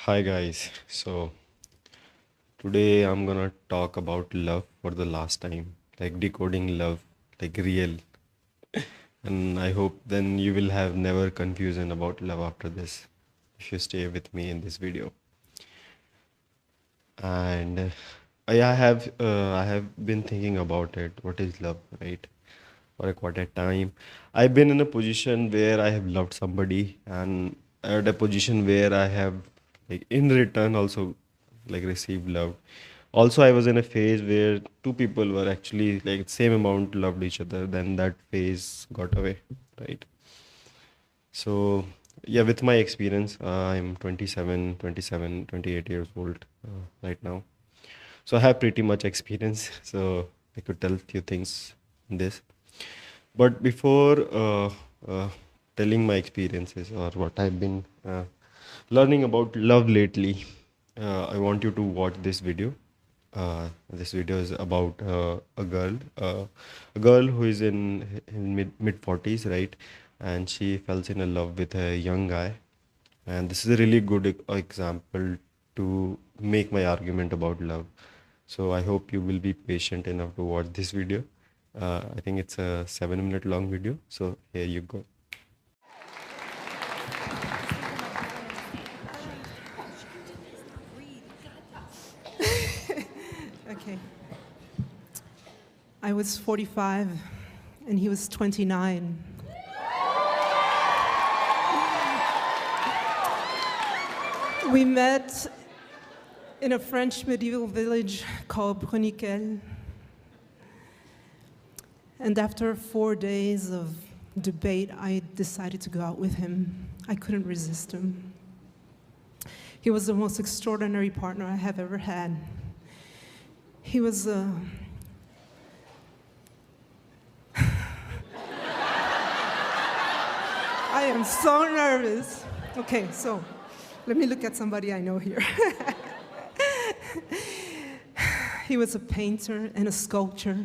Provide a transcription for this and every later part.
Hi guys. So today I'm gonna talk about love for the last time, like decoding love, like real. And I hope then you will have never confusion about love after this if you stay with me in this video. And I have been thinking about it. What is love, right? For a quite a time. I've been in a position where I have loved somebody and at a position where I have like in return also like received love. Also I was in a phase where two people were actually like same amount loved each other, then that phase got away, right? So yeah, with my experience, I'm 27, 28 years old right now. So I have pretty much experience, so I could tell few things in this. But before telling my experiences or what I've been learning about love lately, I want you to watch this video. This video is about a girl who is in mid 40s, right? And she falls in love with a young guy, and this is a really good example to make my argument about love. So I hope you will be patient enough to watch this video. I think it's a 7 minute long video. So here you go. Okay. I was 45 and he was 29. We met in a French medieval village called Bruniquel. And after 4 days of debate, I decided to go out with him. I couldn't resist him. He was the most extraordinary partner I have ever had. He was I am so nervous. Okay, so let me look at somebody I know here. He was a painter and a sculptor.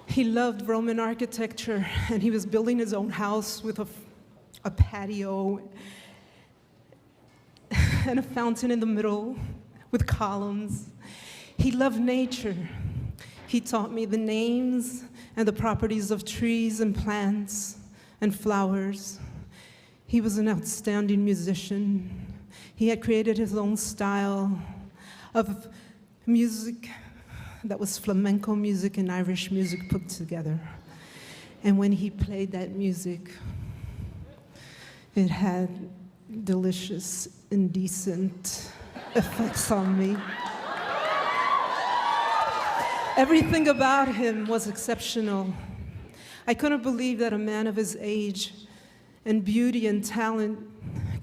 He loved Roman architecture, and he was building his own house with a patio and a fountain in the middle with columns. He loved nature. He taught me the names and the properties of trees and plants and flowers. He was an outstanding musician. He had created his own style of music that was flamenco music and Irish music put together. And when he played that music, it had delicious, indecent effects on me. Everything about him was exceptional. I couldn't believe that a man of his age and beauty and talent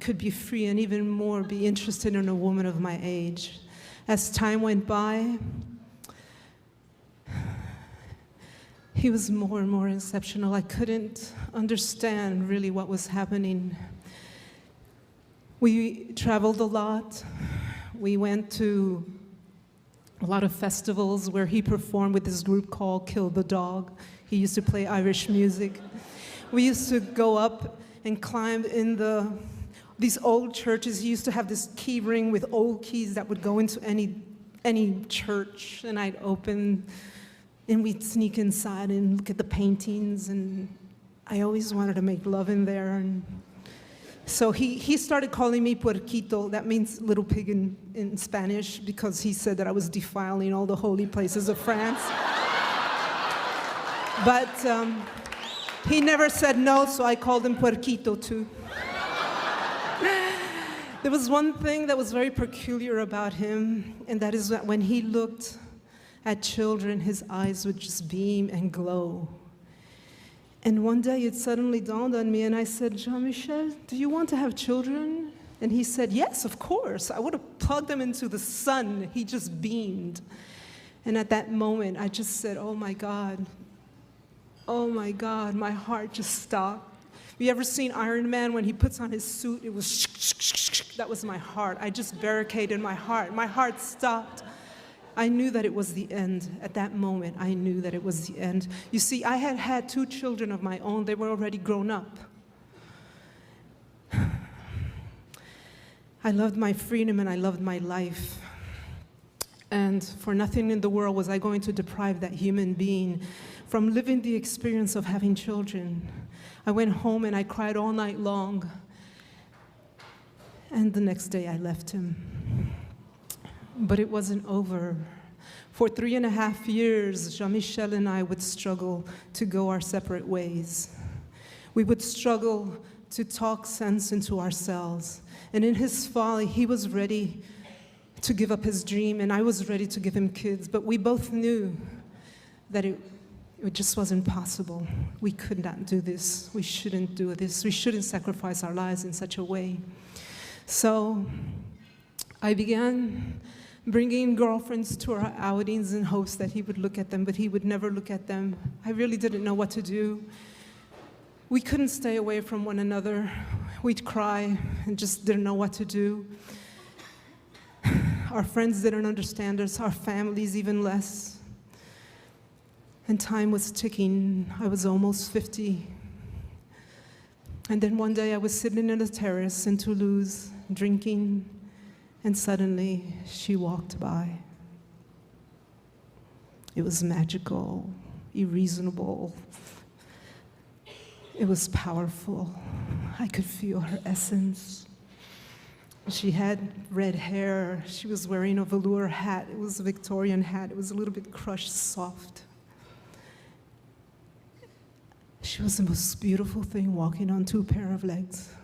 could be free and even more be interested in a woman of my age. As time went by, he was more and more exceptional. I couldn't understand really what was happening. We traveled a lot. We went to a lot of festivals where he performed with this group called Kill the Dog. He used to play Irish music. We used to go up and climb in these old churches. He used to have this key ring with old keys that would go into any church, and I'd open, and we'd sneak inside and look at the paintings, and I always wanted to make love in there. And so he started calling me puerquito. That means little pig in Spanish, because he said that I was defiling all the holy places of France. But he never said no, so I called him puerquito too. There was one thing that was very peculiar about him, and that is that when he looked at children, his eyes would just beam and glow. And one day it suddenly dawned on me, and I said, Jean-Michel, do you want to have children? And he said, yes, of course. I would have plugged them into the sun. He just beamed. And at that moment, I just said, oh my God, my heart just stopped. Have you ever seen Iron Man when he puts on his suit? It was that was my heart. I just barricaded my heart. My heart stopped. I knew that it was the end. At that moment, I knew that it was the end. You see, I had had 2 children of my own. They were already grown up. I loved my freedom and I loved my life. And for nothing in the world was I going to deprive that human being from living the experience of having children. I went home and I cried all night long. And the next day I left him. But it wasn't over. For 3.5 years, Jean-Michel and I would struggle to go our separate ways. We would struggle to talk sense into ourselves. And in his folly, he was ready to give up his dream, and I was ready to give him kids. But we both knew that it just wasn't possible. We could not do this. We shouldn't do this. We shouldn't sacrifice our lives in such a way. So I began bringing girlfriends to our outings in hopes that he would look at them, but he would never look at them. I really didn't know what to do. We couldn't stay away from one another. We'd cry and just didn't know what to do. Our friends didn't understand us, our families even less. And time was ticking. I was almost 50. And then one day I was sitting on a terrace in Toulouse, drinking, and suddenly she walked by. It was magical, irreasonable. It was powerful. I could feel her essence. She had red hair. She was wearing a velour hat. It was a Victorian hat. It was a little bit crushed, soft. She was the most beautiful thing walking on 2 pair of legs.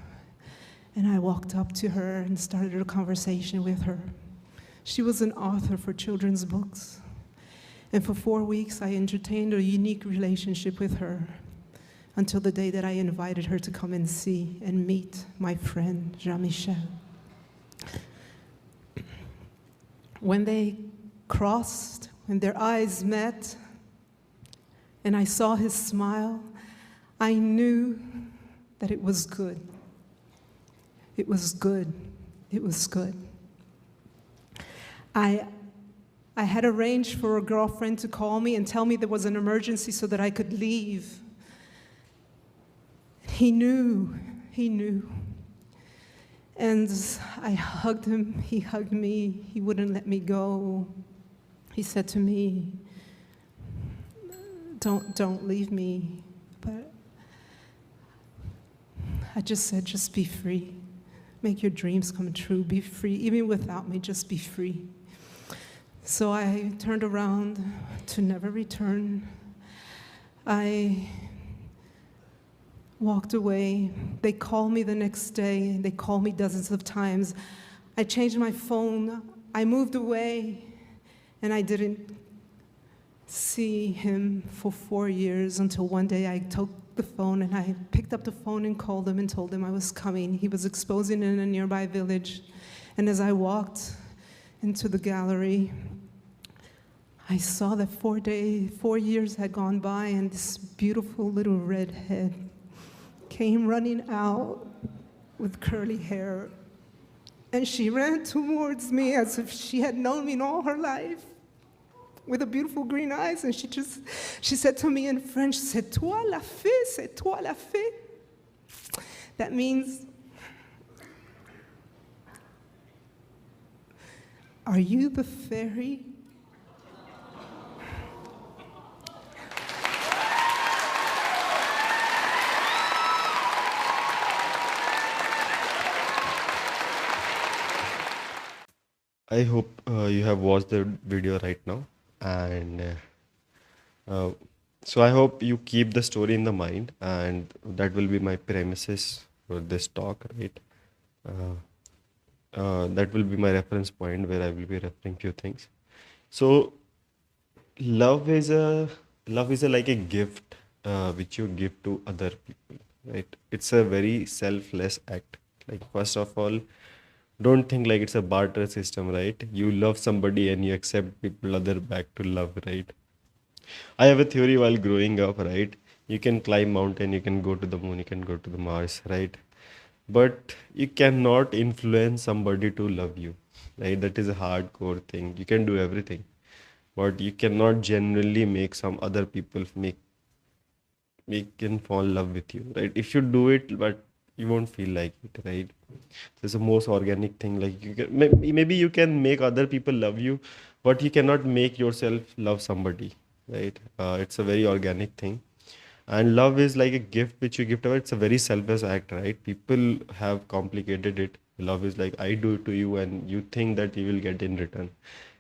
And I walked up to her and started a conversation with her. She was an author for children's books. And for 4 weeks, I entertained a unique relationship with her until the day that I invited her to come and see and meet my friend, Jean-Michel. When they crossed, when their eyes met, and I saw his smile, I knew that it was good. It was good. It was good. I had arranged for a girlfriend to call me and tell me there was an emergency so that I could leave. He knew. And I hugged him, he hugged me, he wouldn't let me go. He said to me, don't leave me. But I just said, just be free. Make your dreams come true, be free. Even without me, just be free. So I turned around to never return. I walked away. They called me the next day. They called me dozens of times. I changed my phone. I moved away, and I didn't see him for 4 years until one day I took the phone and I picked up the phone and called him and told him I was coming. He was exposing in a nearby village. And as I walked into the gallery, I saw that 4 years had gone by, and this beautiful little redhead came running out with curly hair. And she ran towards me as if she had known me all her life, with the beautiful green eyes, and she said to me in French, "C'est toi la fée, c'est toi la fée." That means, are you the fairy? I hope you have watched the video right now, and so I hope you keep the story in the mind, and that will be my premises for this talk, right? Uh, that will be my reference point where I will be referring few things. So love is a like a gift which you give to other people, right? It's a very selfless act. Like, first of all, don't think like it's a barter system, right? You love somebody and you accept people other back to love, right? I have a theory while growing up, right? You can climb mountain, you can go to the moon, you can go to the Mars, right? But you cannot influence somebody to love you, right? That is a hardcore thing. You can do everything, but you cannot genuinely make some other people make can fall in love with you, right? If you do it, but you won't feel like it, right? It's the most organic thing. Like you can maybe you can make other people love you, but you cannot make yourself love somebody, right? It's a very organic thing. And love is like a gift which you give away. It's a very selfless act, right? People have complicated it. Love is like I do it to you, and you think that you will get in return.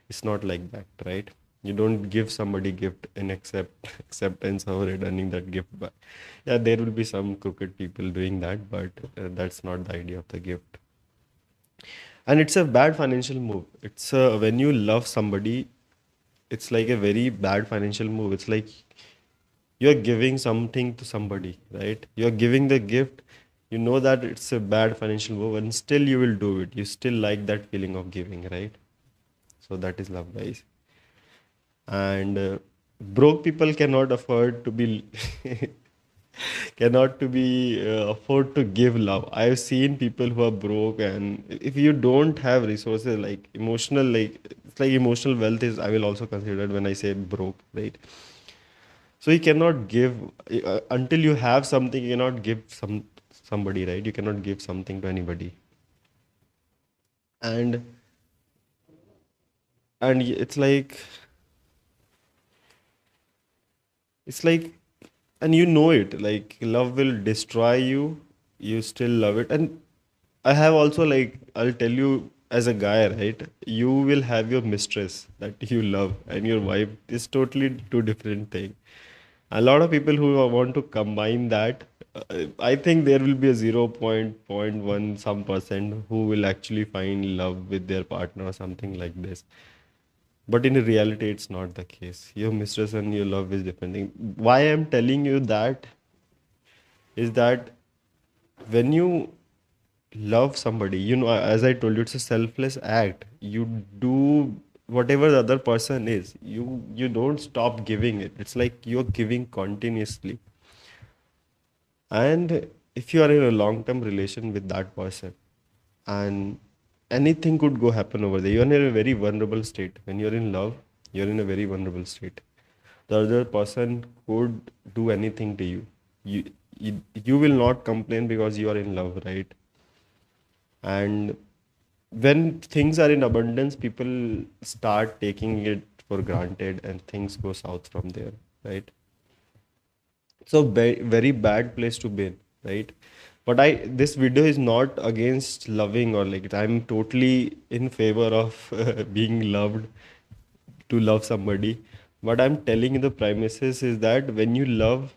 It's not like that, right? You don't give somebody gift in acceptance of returning that gift back. Yeah, there will be some crooked people doing that, but that's not the idea of the gift. And it's a bad financial move. It's when you love somebody, it's like a very bad financial move. It's like you're giving something to somebody, right? You're giving the gift. You know that it's a bad financial move, and still you will do it. You still like that feeling of giving, right? So that is love, guys. And broke people cannot afford to be cannot to be afford to give love. I've seen people who are broke, and if you don't have resources like emotional, like it's like emotional wealth is I will also consider it when I say broke, right? So you cannot give until you have something. You cannot give somebody, right? You cannot give something to anybody, and it's like it's like and you know it, like love will destroy you, you still love it. And I have also, like, I'll tell you, as a guy, right, you will have your mistress that you love and your wife is totally two different thing. A lot of people who want to combine that, I think there will be a 0.1 some percent who will actually find love with their partner or something like this. But in reality, it's not the case. Your mistress and your love is different thing. Why I'm telling you that is that when you love somebody, as I told you, it's a selfless act. You do whatever the other person is. You don't stop giving it. It's like you're giving continuously. And if you are in a long-term relation with that person, and anything could go happen over there, you're in a very vulnerable state. When you're in love, you're in a very vulnerable state. The other person could do anything to you. You will not complain because you are in love, right? And when things are in abundance, people start taking it for granted and things go south from there, right? So very bad place to be in, right? But this video is not against loving or like I'm totally in favor of being loved, to love somebody. What I'm telling you, the premises is that when you love,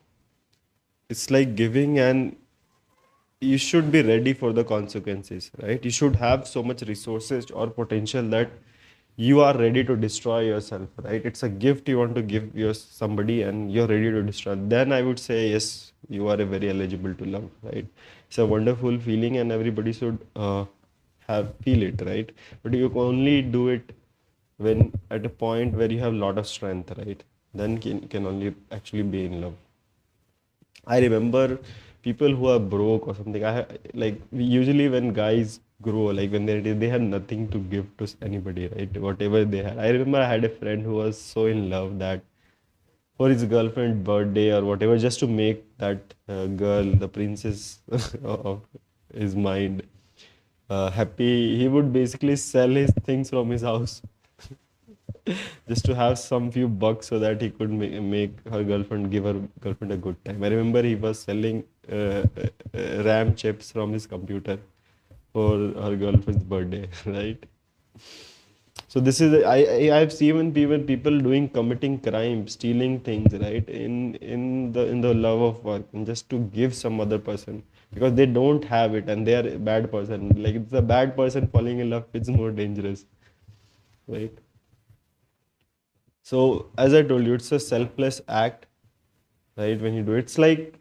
it's like giving, and you should be ready for the consequences, right? You should have so much resources or potential that you are ready to destroy yourself, right? It's a gift you want to give your somebody and you're ready to destroy. Then I would say yes, you are a very eligible to love, right? It's a wonderful feeling and everybody should have feel it, right? But you can only do it when at a point where you have a lot of strength, right? Then can only actually be in love. I remember people who are broke or something. Like usually when guys grow, like when they had nothing to give to anybody, right? Whatever they had. I remember I had a friend who was so in love that for his girlfriend's birthday or whatever, just to make that girl the princess of his mind happy, he would basically sell his things from his house just to have some few bucks so that he could make her girlfriend give her girlfriend a good time. I remember he was selling RAM chips from his computer for her girlfriend's birthday, right? So this is I've seen people doing committing crime, stealing things, right? In the love of work and just to give some other person because they don't have it and they are a bad person. Like it's a bad person falling in love, it's more dangerous, right? So as I told you, it's a selfless act, right? When you do it, it's like,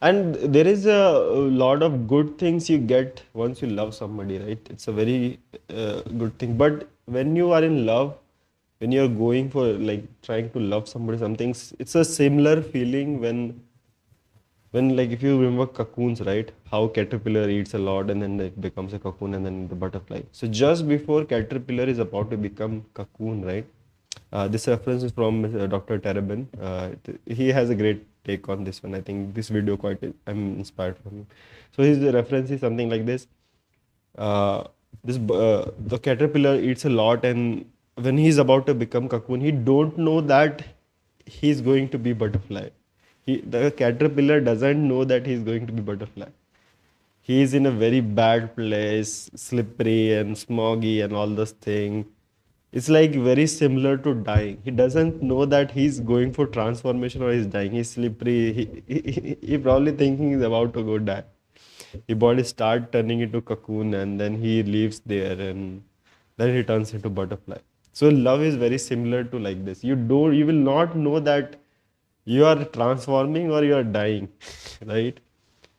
and there is a lot of good things you get once you love somebody, right? It's a very good thing. But when you are in love, when you're going for like trying to love somebody, something, it's a similar feeling when like if you remember cocoons, right? How caterpillar eats a lot and then it becomes a cocoon and then the butterfly. So just before caterpillar is about to become cocoon, right? This reference is from Dr. Terabin. He has a great take on this one. I think this video quite I'm inspired from him. So his reference is something like this. Uh, the caterpillar eats a lot, and when he's about to become cocoon, he don't know that he's going to be butterfly. The caterpillar doesn't know that he's going to be butterfly. He is in a very bad place, slippery and smoggy and all those things. It's like very similar to dying. He doesn't know that he's going for transformation or he's dying. He's slippery. He probably thinking he's about to go die. His body start turning into cocoon and then he leaves there and then he turns into butterfly. So love is very similar to like this. You will not know that you are transforming or you are dying, right?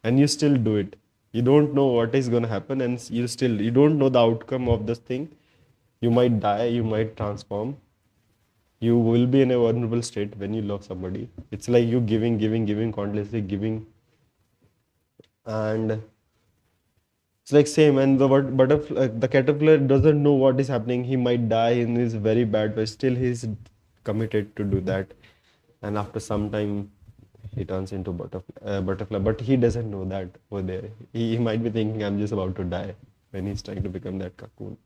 And you still do it. You don't know what is going to happen and you don't know the outcome of this thing. You might die, you might transform. You will be in a vulnerable state when you love somebody. It's like you giving, continuously giving, and it's like same. And the caterpillar doesn't know what is happening. He might die in his very bad way. Still, he's committed to do that. And after some time, he turns into butterfly. But he doesn't know that over there. He might be thinking, "I'm just about to die," when he's trying to become that cocoon.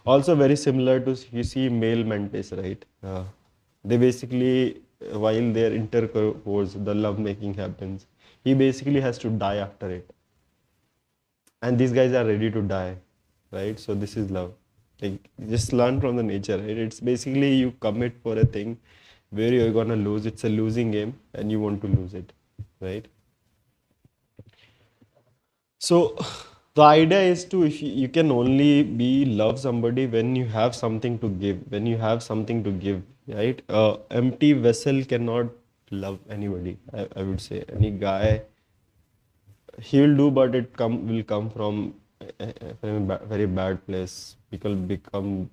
Also, very similar to you see male mantis, right? They basically, while their intercourse, the love making happens, he basically has to die after it, and these guys are ready to die, right? So this is love. Like just learn from the nature, right? It's basically you commit for a thing where you're gonna lose. It's a losing game, and you want to lose it, right? So the idea is to if you can only be love somebody when you have something to give, when you have something to give, right? Empty vessel cannot love anybody. I would say any guy he will do, but it will come from a very bad place. People become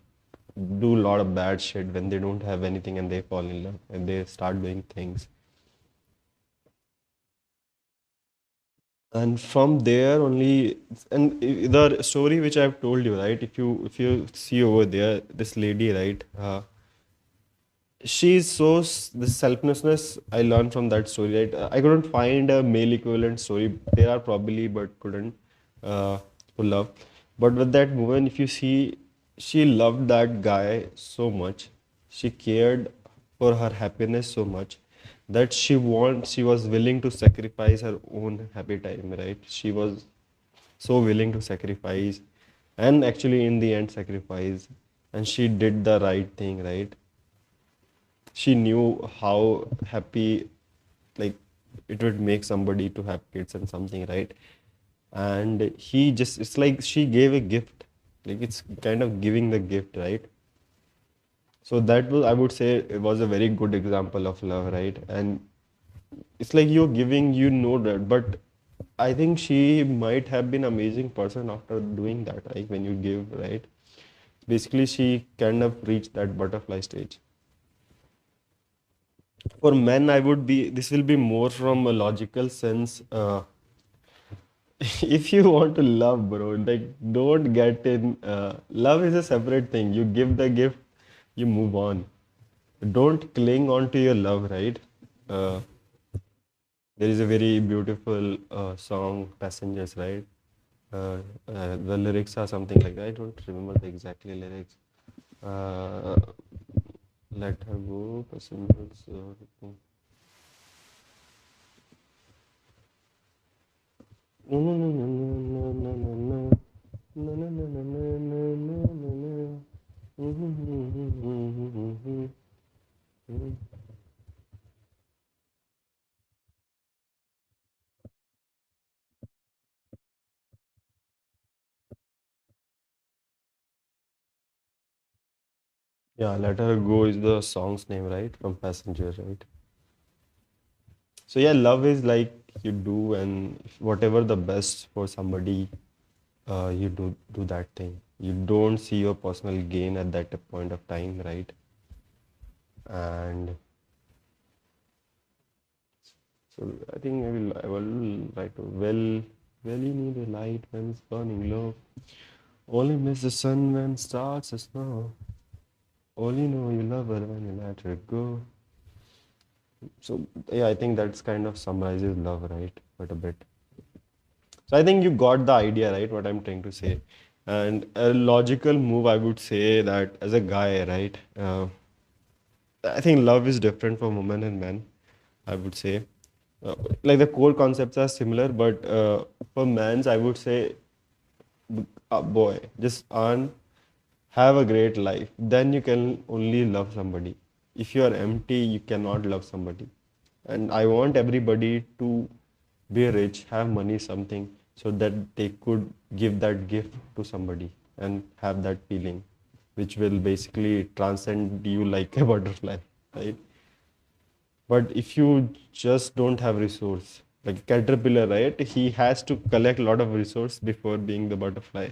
do a lot of bad shit when they don't have anything and they fall in love and they start doing things. And from there only, and the story which I've told you, right? If you see over there, this lady, right? She's so the selflessness I learned from that story, right? I couldn't find a male equivalent story. There are probably, but couldn't for love. But with that woman, if you see, she loved that guy so much. She cared for her happiness so much that she was willing to sacrifice her own happy time, right? She was so willing to sacrifice and actually in the end sacrifice, and she did the right thing, right? She knew how happy, like, it would make somebody to have kids and something, right? And he just, it's like she gave a gift, like it's kind of giving the gift, right? So that was, I would say, it was a very good example of love, right? And it's like you're giving, you know that, but I think she might have been amazing person after doing that, right? When you give, right? Basically she kind of reached that butterfly stage. For men, I would be, this will be more from a logical sense. If you want to love, bro, like don't get in. Love is a separate thing. You give the gift, you move on. Don't cling on to your love, right? Uh, there is a very beautiful song, Passengers, right? The lyrics are something like that. I don't remember the exactly lyrics. Uh, Let her go, passengers. No, no, no, no, no, no, no, no, no, no, no, no, no, no, no, no, no. Yeah, Let Her Go is the song's name, right? From Passenger, right? So yeah, love is like you do and whatever the best for somebody, you do that thing. You don't see your personal gain at that point of time, right? And so I think I will write well you need a light when it's burning low. Only miss the sun when it starts to snow. Only know you love her when you let her go. So yeah, I think that's kind of summarizes love, right? Quite a bit. So I think you got the idea, right? What I'm trying to say. And a logical move, I would say that as a guy, right? I think love is different for women and men. I would say, like the core concepts are similar, but for men's, I would say, boy, just earn, have a great life. Then you can only love somebody. If you are empty, you cannot love somebody. And I want everybody to be rich, have money, something, so that they could give that gift to somebody and have that feeling, which will basically transcend you like a butterfly, right? But if you just don't have resource, like a caterpillar, right? He has to collect a lot of resource before being the butterfly.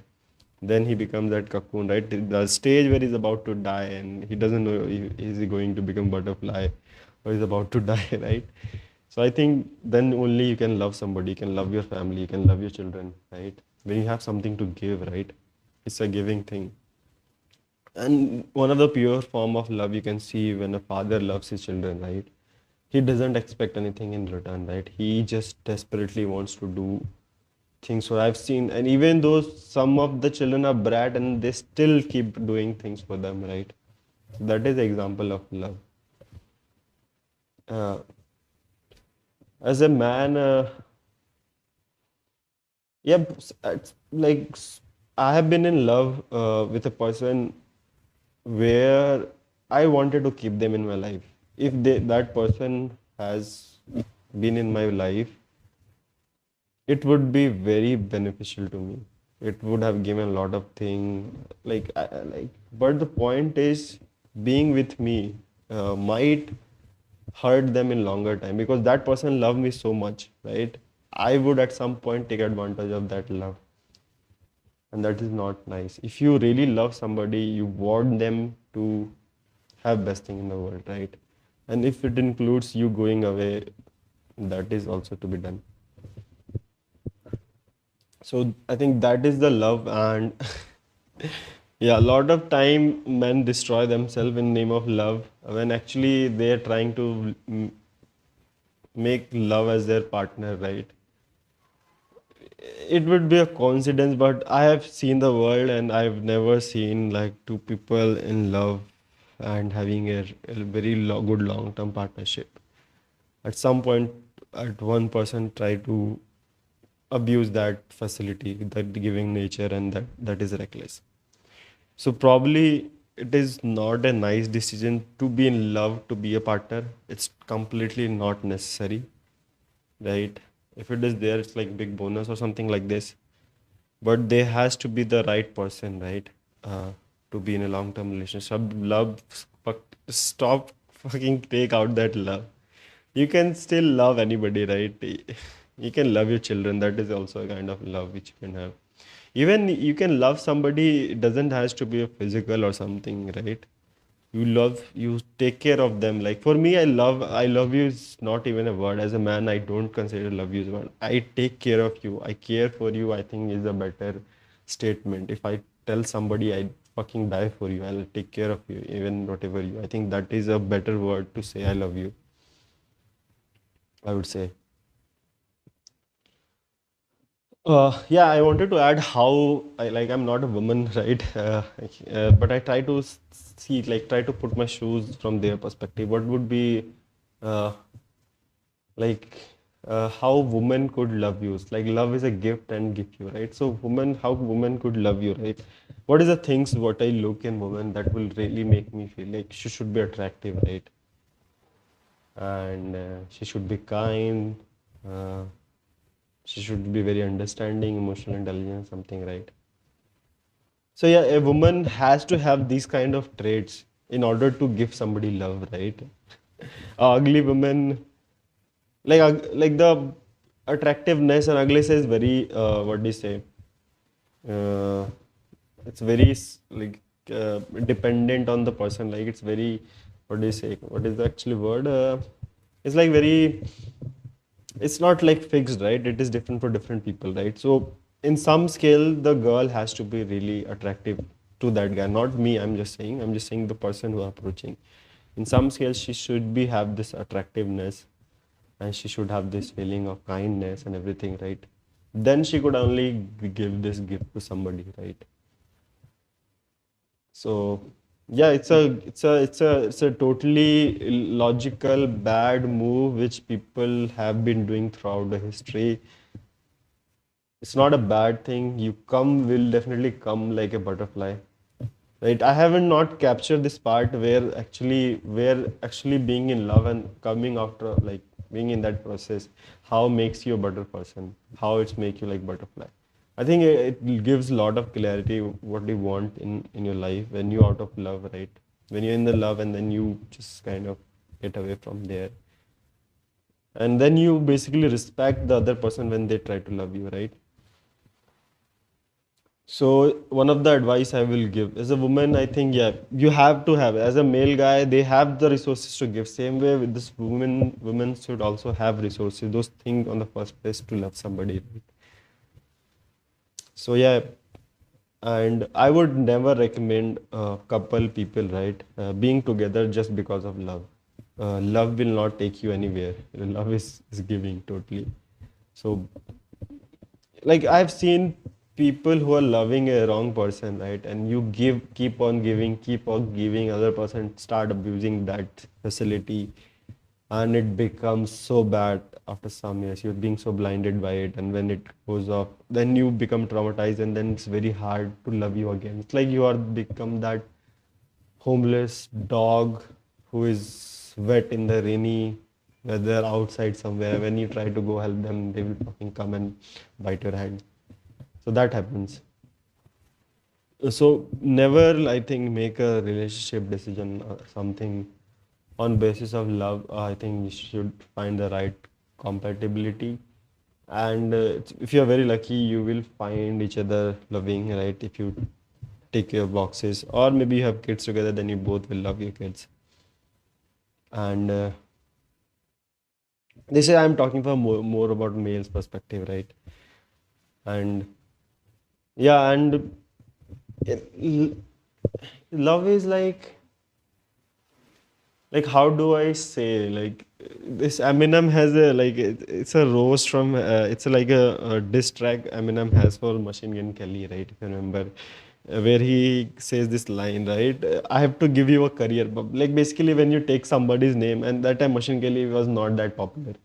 Then he becomes that cocoon, right? The stage where he's about to die and he doesn't know is he going to become butterfly or he's about to die, right? So I think then only you can love somebody, you can love your family, you can love your children, right? When you have something to give, right? It's a giving thing. And one of the pure form of love you can see when a father loves his children, right? He doesn't expect anything in return, right? He just desperately wants to do things. So I've seen, and even though some of the children are brat and they still keep doing things for them, right? So that is the example of love. Uh, as a man, yeah, it's like I have been in love with a person where I wanted to keep them in my life. If that person has been in my life, it would be very beneficial to me. It would have given a lot of thing, But the point is, being with me might hurt them in longer time because that person loved me so much, right? I would at some point take advantage of that love, and that is not nice. If you really love somebody, you want them to have best thing in the world, right? And if it includes you going away, that is also to be done. So I think that is the love, and yeah, a lot of time men destroy themselves in name of love when actually they are trying to make love as their partner, right? It would be a coincidence, but I have seen the world and I've never seen like two people in love and having a very good long-term partnership. At some point, at one person try to abuse that facility, that giving nature, and that is reckless. So probably it is not a nice decision to be in love to be a partner. It's completely not necessary, right? If it is there, it's like big bonus or something like this. But there has to be the right person, right? To be in a long-term relationship. Love, stop fucking take out that love. You can still love anybody, right? You can love your children. That is also a kind of love which you can have. Even you can love somebody, it doesn't has to be a physical or something, right? You love, you take care of them. Like for me, I love you is not even a word. As a man, I don't consider love you as a word. I take care of you. I care for you, I think is a better statement. If I tell somebody I fucking die for you, I'll take care of you, even whatever you. I think that is a better word to say I love you, I would say. Yeah, I wanted to add how I'm not a woman, right? But I try to see, like, try to put my shoes from their perspective. What would be, uh, like, how women could love you? Like, love is a gift and give you, right? So, how women could love you, right? What is the things what I look in women that will really make me feel like she should be attractive, right? And she should be kind. Uh, she should be very understanding, emotional intelligence, something, right? So yeah, a woman has to have these kind of traits in order to give somebody love, right? A ugly woman, like the attractiveness and ugliness is very what do you say? Uh, it's very dependent on the person. Like it's very, what do you say? What is the actual word? It's like very, it's not like fixed, right? It is different for different people, right? So in some scale, the girl has to be really attractive to that guy, not me. I'm just saying the person who are approaching. In some scales, she should be have this attractiveness, and she should have this feeling of kindness and everything, right? Then she could only give this gift to somebody, right? So yeah, it's a totally logical bad move which people have been doing throughout the history. It's not a bad thing. You come will definitely come like a butterfly, right? I haven't not captured this part where actually being in love and coming after, like being in that process, how makes you a better person, how it's make you like butterfly. I think it gives a lot of clarity what you want in your life when you out of love, right? When you're in the love and then you just kind of get away from there, and then you basically respect the other person when they try to love you, right? So one of the advice I will give as a woman, I think, yeah, you have to have. As a male guy, they have the resources to give. Same way with this women should also have resources. Those things on the first place to love somebody. Right? So yeah, and I would never recommend couple people, right, being together just because of love. Love will not take you anywhere. Love is giving totally. So like I've seen people who are loving a wrong person, right? And you keep on giving, other person start abusing that facility, and it becomes so bad after some years. You're being so blinded by it, and when it goes off, then you become traumatized, and then it's very hard to love you again. It's like you are become that homeless dog who is wet in the rainy weather outside somewhere. When you try to go help them, they will fucking come and bite your hand. So that happens. So never, I think, make a relationship decision or something on basis of love. I think you should find the right compatibility. And if you're very lucky, you will find each other loving, right? If you take your boxes, or maybe you have kids together, then you both will love your kids. And they say I'm talking from more about male's perspective, right? And yeah, and l- love is like how do I say, like this Eminem has a like it's a roast from it's like a diss track Eminem has for Machine Gun Kelly, right? If you remember, where he says this line, right? I have to give you a career, but like basically when you take somebody's name, and that time Machine Kelly was not that popular.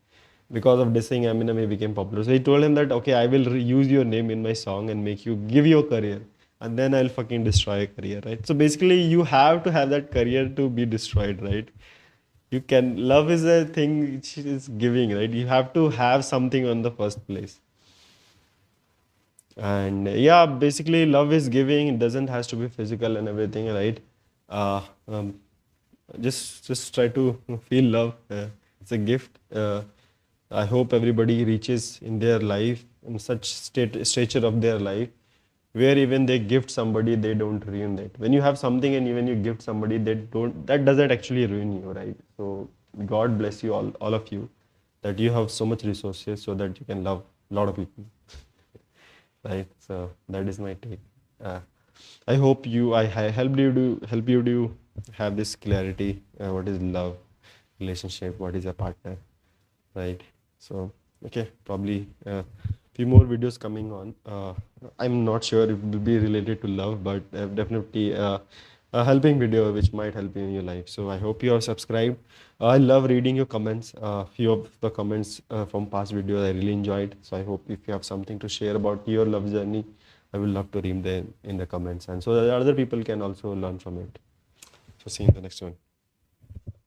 Because of dissing Eminem, he became popular. So he told him that, okay, I will use your name in my song and make you give you a career, and then I'll fucking destroy a career, right? So basically, you have to have that career to be destroyed, right? You can love is a thing which is giving, right? You have to have something on the first place. And yeah, basically love is giving. It doesn't has to be physical and everything, right? uh, um, just try to feel love. It's a gift. I hope everybody reaches in their life in such stature of their life where even they gift somebody, they don't ruin it. When you have something and even you gift somebody, they don't, that doesn't actually ruin you, right? So God bless you all of you, that you have so much resources so that you can love a lot of people, right? So that is my take. uh, I hope I helped you to have this clarity, what is love, relationship, what is a partner, right? So okay, probably few more videos coming on. I'm not sure if it will be related to love, but definitely a helping video which might help you in your life. So I hope you are subscribed. I love reading your comments. Few of the comments from past videos I really enjoyed. So I hope if you have something to share about your love journey, I will love to read them in the comments, and so that other people can also learn from it. So see you in the next one.